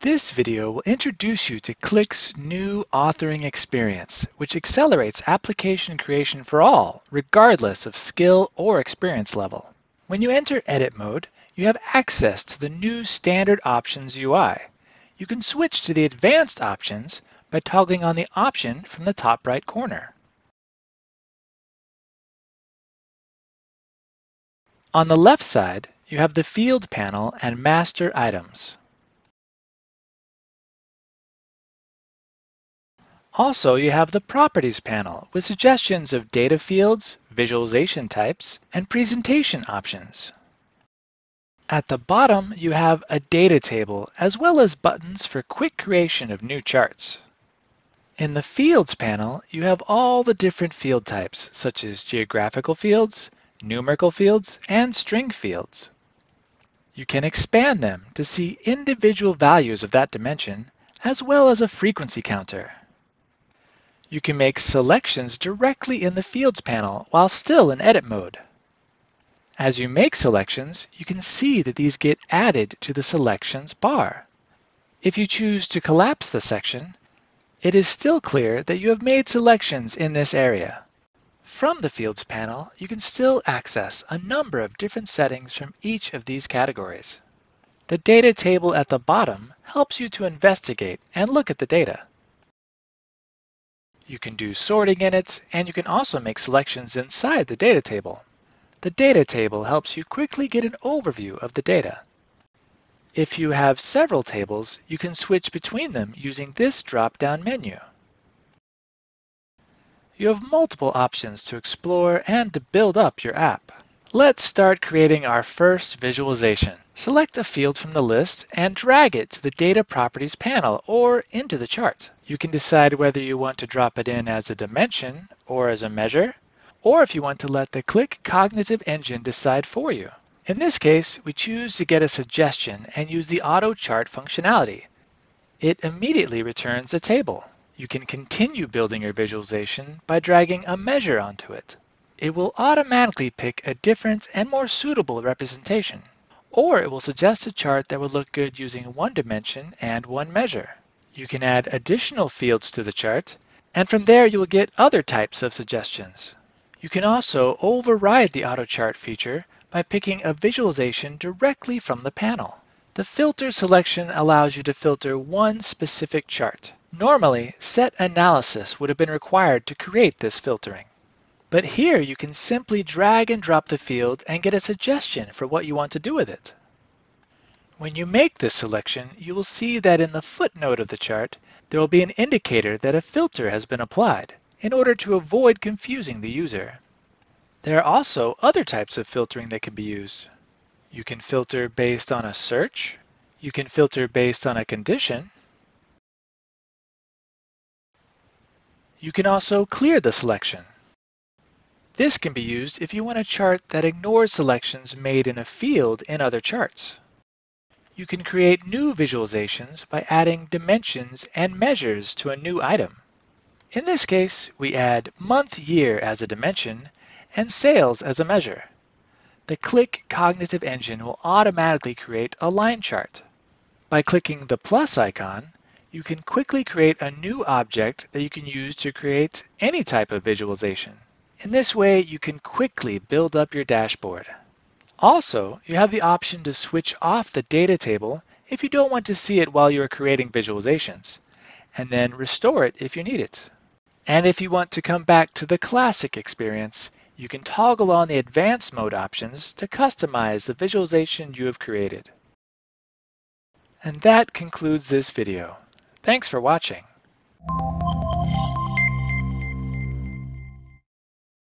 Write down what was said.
This video will introduce you to Qlik's new authoring experience, which accelerates application creation for all, regardless of skill or experience level. When you enter Edit mode, you have access to the new Standard Options UI. You can switch to the Advanced options by toggling on the option from the top right corner. On the left side, you have the Field panel and Master Items. Also, you have the Properties panel with suggestions of data fields, visualization types, and presentation options. At the bottom, you have a data table as well as buttons for quick creation of new charts. In the Fields panel, you have all the different field types, such as geographical fields, numerical fields, and string fields. You can expand them to see individual values of that dimension, as well as a frequency counter. You can make selections directly in the Fields panel while still in Edit mode. As you make selections, you can see that these get added to the Selections bar. If you choose to collapse the section, it is still clear that you have made selections in this area. From the Fields panel, you can still access a number of different settings from each of these categories. The data table at the bottom helps you to investigate and look at the data. You can do sorting in it, and you can also make selections inside the data table. The data table helps you quickly get an overview of the data. If you have several tables, you can switch between them using this drop-down menu. You have multiple options to explore and to build up your app. Let's start creating our first visualization. Select a field from the list and drag it to the Data Properties panel or into the chart. You can decide whether you want to drop it in as a dimension or as a measure, or if you want to let the Qlik Cognitive Engine decide for you. In this case, we choose to get a suggestion and use the Auto Chart functionality. It immediately returns a table. You can continue building your visualization by dragging a measure onto it. It will automatically pick a different and more suitable representation, or it will suggest a chart that will look good using one dimension and one measure. You can add additional fields to the chart, and from there you will get other types of suggestions. You can also override the Auto Chart feature by picking a visualization directly from the panel. The filter selection allows you to filter one specific chart. Normally, set analysis would have been required to create this filtering. But here you can simply drag and drop the field and get a suggestion for what you want to do with it. When you make this selection, you will see that in the footnote of the chart, there will be an indicator that a filter has been applied in order to avoid confusing the user. There are also other types of filtering that can be used. You can filter based on a search. You can filter based on a condition. You can also clear the selection. This can be used if you want a chart that ignores selections made in a field in other charts. You can create new visualizations by adding dimensions and measures to a new item. In this case, we add month-year as a dimension and sales as a measure. The Qlik Cognitive Engine will automatically create a line chart. By clicking the plus icon, you can quickly create a new object that you can use to create any type of visualization. In this way, you can quickly build up your dashboard. Also, you have the option to switch off the data table if you don't want to see it while you are creating visualizations, and then restore it if you need it. And if you want to come back to the classic experience, you can toggle on the advanced mode options to customize the visualization you have created. And that concludes this video. Thanks for watching.